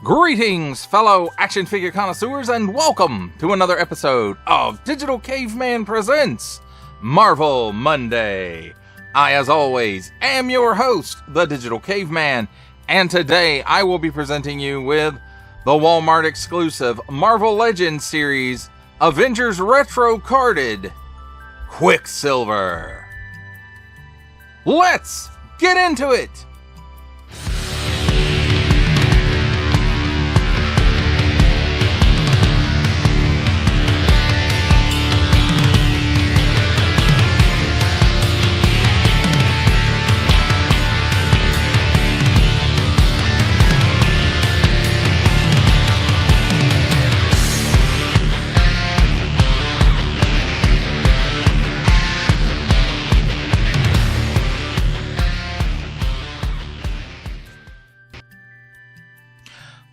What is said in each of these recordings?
Greetings, fellow action figure connoisseurs, and welcome to another episode of Digital Caveman Presents Marvel Monday. I, as always, am your host, the Digital Caveman, and today I will be presenting you with the Walmart exclusive Marvel Legends series Avengers Retro Carded Quicksilver. Let's get into it!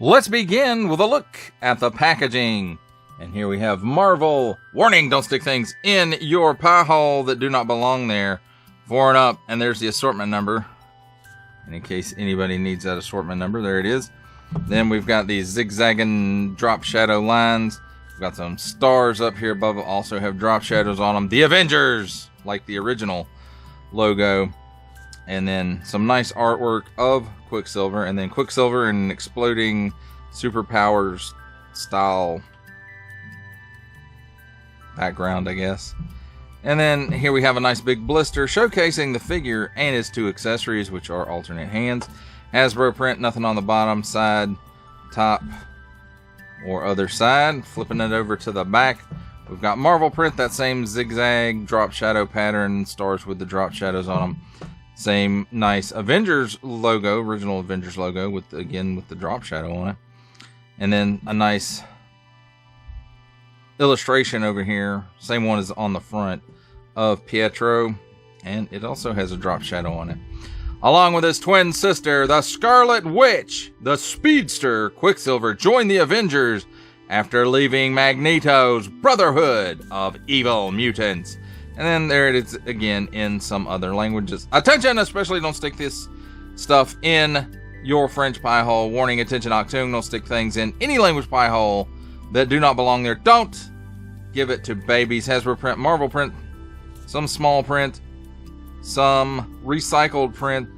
Let's begin with a look at the packaging. And here we have Marvel. Warning, don't stick things in your pie hole that do not belong there. 4 and up, and there's the assortment number. And in case anybody needs that assortment number, there it is. Then we've got these zigzagging drop shadow lines. We've got some stars up here above, also have drop shadows on them. The Avengers, like the original logo. And then some nice artwork of Quicksilver, and then Quicksilver in an exploding superpowers style background, I guess. And then here we have a nice big blister showcasing the figure and its 2 accessories, which are alternate hands. Hasbro print, nothing on the bottom, side, top, or other side. Flipping it over to the back, we've got Marvel print, that same zigzag drop shadow pattern, stars with the drop shadows on them. Same nice Avengers logo, original Avengers logo, with the drop shadow on it. And then a nice illustration over here, same one as on the front, of Pietro, and it also has a drop shadow on it. Along with his twin sister, the Scarlet Witch, the speedster Quicksilver, joined the Avengers after leaving Magneto's Brotherhood of Evil Mutants. And then there it is again in some other languages. Attention, especially don't stick this stuff in your French pie hole. Warning, attention, Octoon, don't stick things in any language pie hole that do not belong there. Don't give it to babies. Hasbro print, Marvel print, some small print, some recycled print,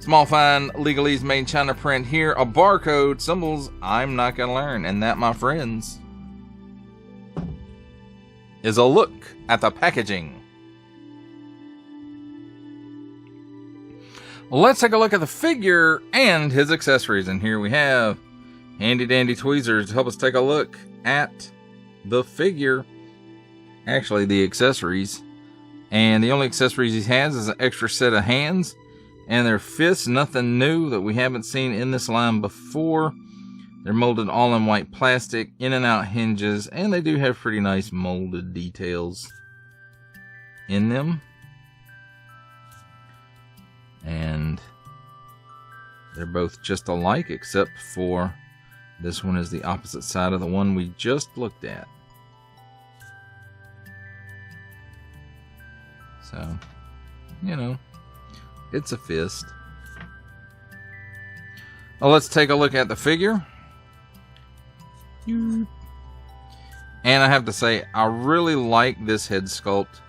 small fine legalese made in China print here, a barcode, symbols I'm not going to learn. And that, my friends, is a look at the packaging. Let's take a look at the figure and his accessories. And here we have handy dandy tweezers to help us take a look at the figure. Actually, the accessories. And the only accessories he has is an extra set of hands and their fists. Nothing new that we haven't seen in this line before. They're molded all in white plastic, in and out hinges, and they do have pretty nice molded details in them. And they're both just alike, except for this one is the opposite side of the one we just looked at. So, you know, it's a fist. Well, let's take a look at the figure. And I have to say, I really like this head sculpt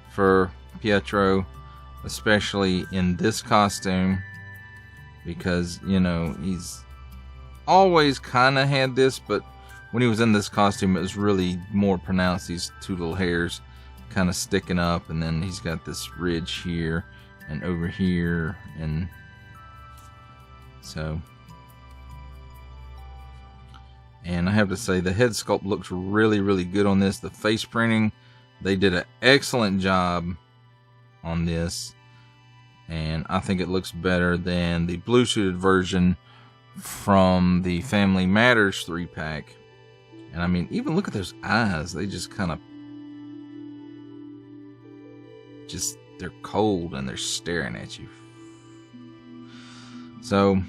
for Pietro, especially in this costume, because, you know, he's always kind of had this, but when he was in this costume, it was really more pronounced. These 2 little hairs kind of sticking up, and then he's got this ridge here and over here, and so... And I have to say, the head sculpt looks really, really good on this. The face printing, they did an excellent job on this. And I think it looks better than the blue suited version from the Family Matters 3-pack. And I mean, even look at those eyes. They just kind of... they're cold and they're staring at you. So,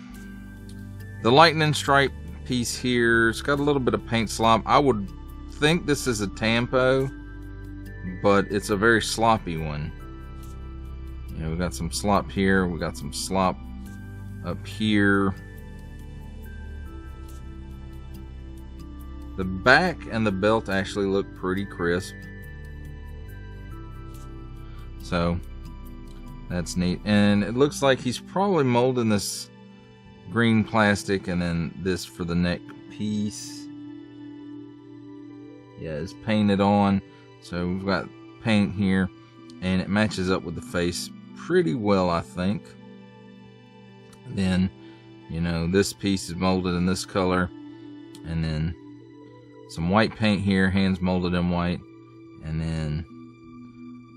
the lightning stripe piece here, it's got a little bit of paint slop. I would think this is a tampo, but it's a very sloppy one. You know, we got some slop here. We got some slop up here. The back and the belt actually look pretty crisp. So that's neat. And it looks like he's probably molding this green plastic and then this for the neck piece. Yeah, it's painted on. So we've got paint here and it matches up with the face pretty well, I think. Then, you know, this piece is molded in this color, and then some white paint here, hands molded in white, and then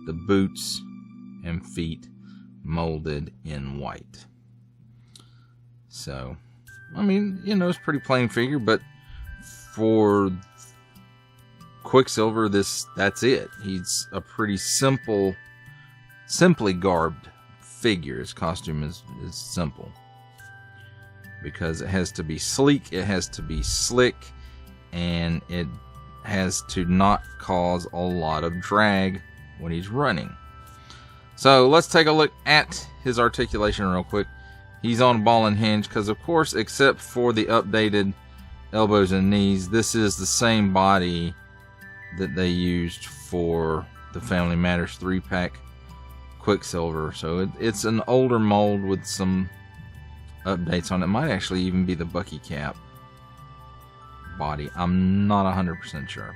the boots and feet molded in white. So, I mean, you know, it's a pretty plain figure, but for Quicksilver, that's it. He's a pretty simply garbed figure. His costume is simple because it has to be sleek, it has to be slick, and it has to not cause a lot of drag when he's running. So let's take a look at his articulation real quick. He's on ball and hinge because, of course, except for the updated elbows and knees, this is the same body that they used for the Family Matters 3-pack Quicksilver. So it's an older mold with some updates on it. Might actually even be the Bucky cap body. I'm not 100% sure.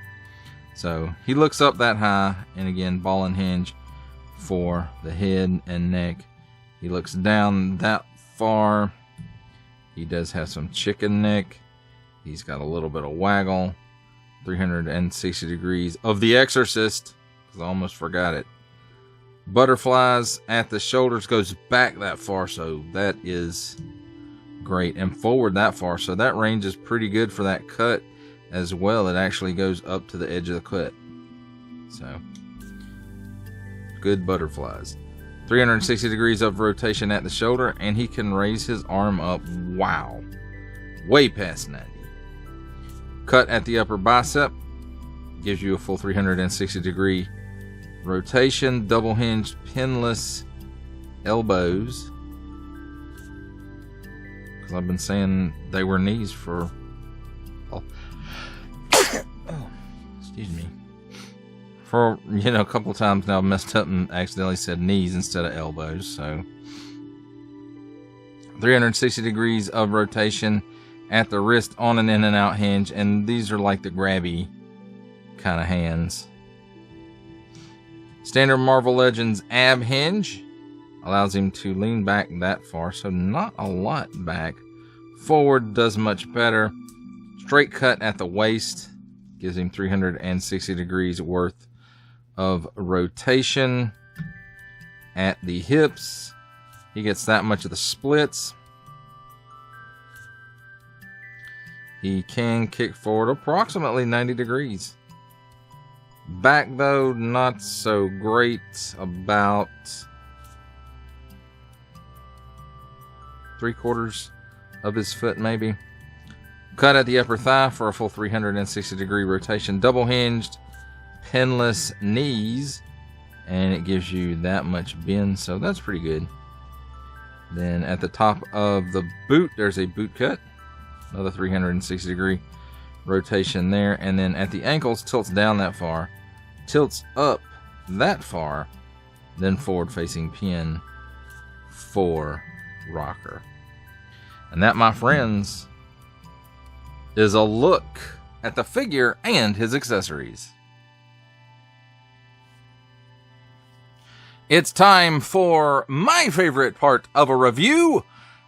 So he looks up that high, and again, ball and hinge for the head and neck. He looks down that far. He does have some chicken neck. He's got a little bit of waggle. 360 degrees of The Exorcist, because I almost forgot it. Butterflies at the shoulders, goes back that far, so that is great, and forward that far, so that range is pretty good for that cut as well. It actually goes up to the edge of the cut, so good butterflies. 360 degrees of rotation at the shoulder, and he can raise his arm up, wow, way past 90. Cut at the upper bicep, gives you a full 360 degree rotation. Double hinged pinless elbows, because I've been saying they were knees for excuse me, for, you know, a couple of times now. I've messed up and accidentally said knees instead of elbows. So 360 degrees of rotation at the wrist on an in and out hinge, and these are like the grabby kind of hands. Standard Marvel Legends ab hinge allows him to lean back that far, so not a lot back. Forward does much better. Straight cut at the waist gives him 360 degrees worth of rotation. At the hips, he gets that much of the splits. He can kick forward approximately 90 degrees. Back, though, not so great. About 3/4 of his foot, maybe. Cut at the upper thigh for a full 360 degree rotation. Double hinged, pinless knees, and it gives you that much bend, so that's pretty good. Then at the top of the boot, there's a boot cut. Another 360 degree rotation there. And then at the ankles, tilts down that far, tilts up that far, then forward facing pin for rocker. And that, my friends, is a look at the figure and his accessories. It's time for my favorite part of a review,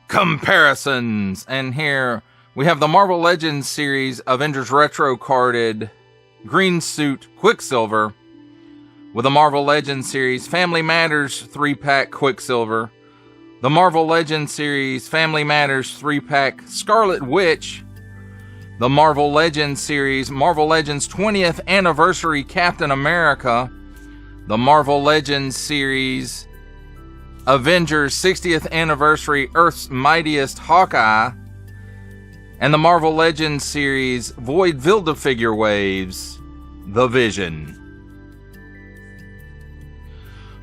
comparisons. And here we have the Marvel Legends series Avengers Retro carded green suit Quicksilver with the Marvel Legends series Family Matters 3-pack Quicksilver, the Marvel Legends series Family Matters 3-pack Scarlet Witch, the Marvel Legends series Marvel Legends 20th Anniversary Captain America, the Marvel Legends series Avengers 60th Anniversary Earth's Mightiest Hawkeye, and the Marvel Legends series Void Vilda-Figure Waves, The Vision.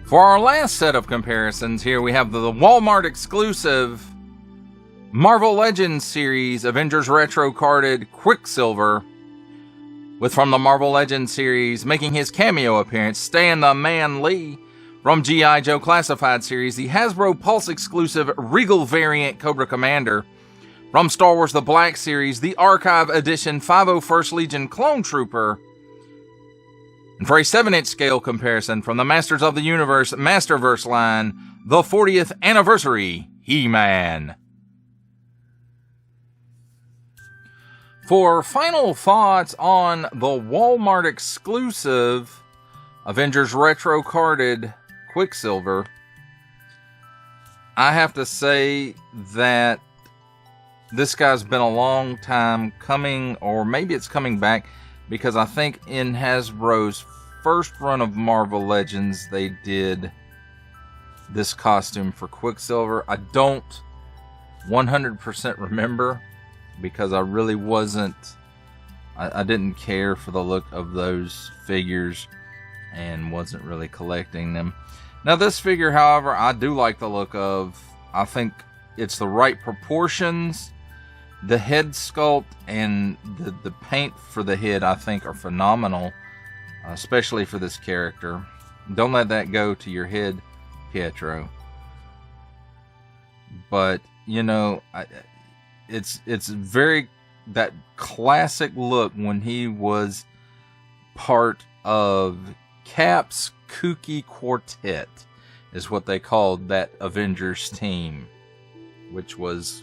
For our last set of comparisons here, we have the Walmart exclusive Marvel Legends series Avengers Retro carded Quicksilver, with from the Marvel Legends series making his cameo appearance Stan the Man Lee. From G.I. Joe Classified series, the Hasbro Pulse exclusive Regal variant Cobra Commander. From Star Wars The Black series, the Archive Edition 501st Legion Clone Trooper. And for a 7-inch scale comparison from the Masters of the Universe Masterverse line, the 40th Anniversary He-Man. For final thoughts on the Walmart exclusive Avengers Retro carded Quicksilver, I have to say that this guy's been a long time coming, or maybe it's coming back, because I think in Hasbro's first run of Marvel Legends, they did this costume for Quicksilver. I don't 100% remember, because I really wasn't, I didn't care for the look of those figures and wasn't really collecting them. Now this figure, however, I do like the look of. I think it's the right proportions. The head sculpt and the paint for the head, I think, are phenomenal, especially for this character. Don't let that go to your head, Pietro. But, you know, it's very that classic look when he was part of Cap's Kooky Quartet, is what they called that Avengers team, which was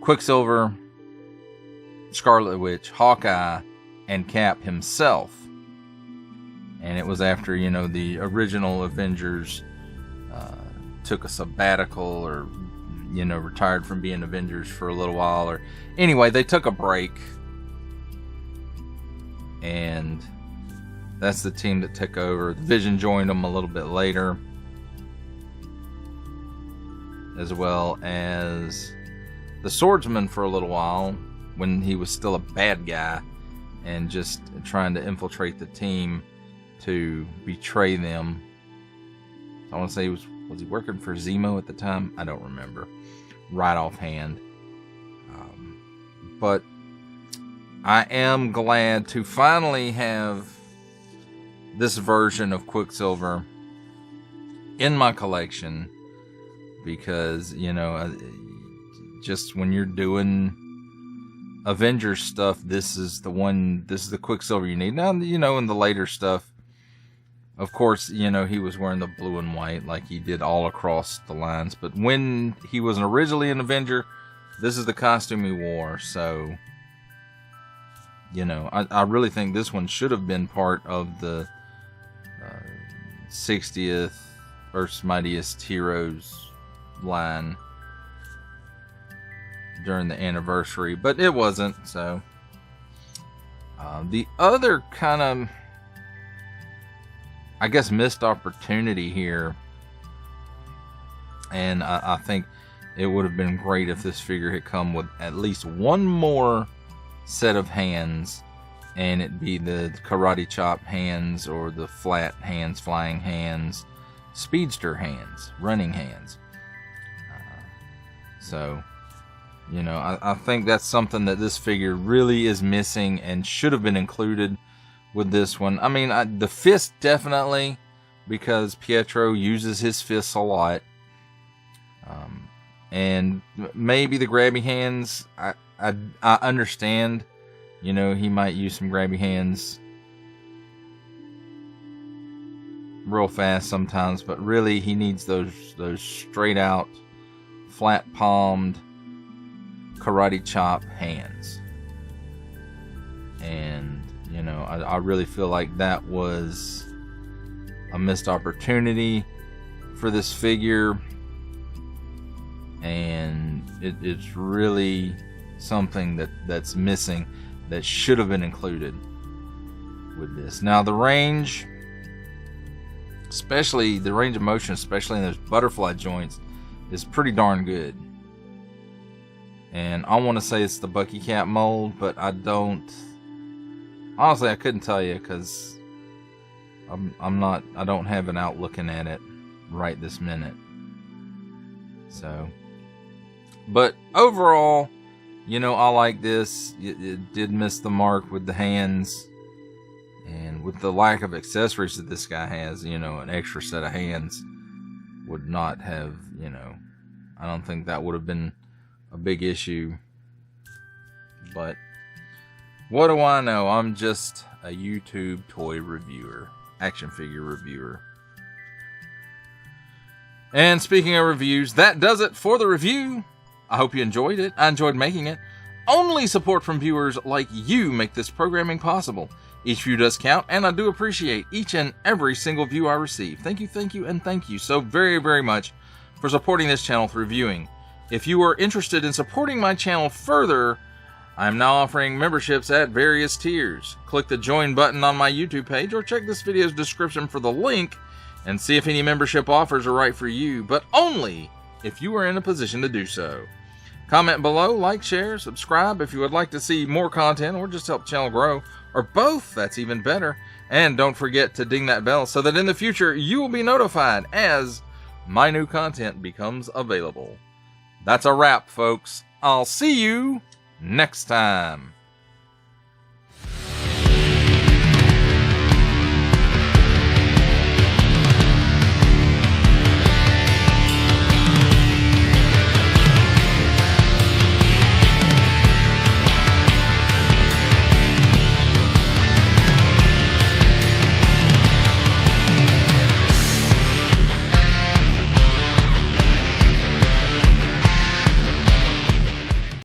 Quicksilver, Scarlet Witch, Hawkeye, and Cap himself. And it was after, you know, the original Avengers took a sabbatical, or, you know, retired from being Avengers for a little while, or anyway, they took a break, and that's the team that took over. The Vision joined them a little bit later, as well as the Swordsman for a little while, when he was still a bad guy and just trying to infiltrate the team to betray them. I want to say was he working for Zemo at the time? I don't remember right offhand. But I am glad to finally have this version of Quicksilver in my collection, because, you know, just when you're doing Avengers stuff, this is the Quicksilver you need. Now, you know, in the later stuff, of course, you know, he was wearing the blue and white like he did all across the lines, but when he was originally an Avenger, this is the costume he wore. So, you know, I really think this one should have been part of the 60th Earth's Mightiest Heroes line during the anniversary, but it wasn't. So the other kind of, I guess, missed opportunity here, and I think it would have been great if this figure had come with at least one more set of hands, and it be the karate chop hands, or the flat hands, flying hands, speedster hands, running hands. So, you know, I think that's something that this figure really is missing and should have been included with this one. I mean, the fist definitely, because Pietro uses his fists a lot. And maybe the grabby hands, I understand. You know, he might use some grabby hands real fast sometimes, but really he needs those straight out, flat palmed karate chop hands. And, you know, I really feel like that was a missed opportunity for this figure, and it's really something that's missing, that should have been included with this. Now the range, especially the range of motion, especially in those butterfly joints, is pretty darn good. And I want to say it's the Bucky Cap mold, but I don't. Honestly, I couldn't tell you, because I don't have an out looking at it right this minute. So, but overall, you know, I like this. It did miss the mark with the hands. And with the lack of accessories that this guy has, you know, an extra set of hands would not have, you know, I don't think that would have been a big issue. But what do I know? I'm just a YouTube toy reviewer, action figure reviewer. And speaking of reviews, that does it for the review. I hope you enjoyed it. I enjoyed making it. Only support from viewers like you make this programming possible. Each view does count, and I do appreciate each and every single view I receive. Thank you, and thank you so very, very much for supporting this channel through viewing. If you are interested in supporting my channel further, I'm now offering memberships at various tiers. Click the join button on my YouTube page, or check this video's description for the link and see if any membership offers are right for you, but only if you are in a position to do so. Comment below, like, share, subscribe if you would like to see more content or just help the channel grow, or both, that's even better. And don't forget to ding that bell so that in the future you will be notified as my new content becomes available. That's a wrap, folks. I'll see you next time.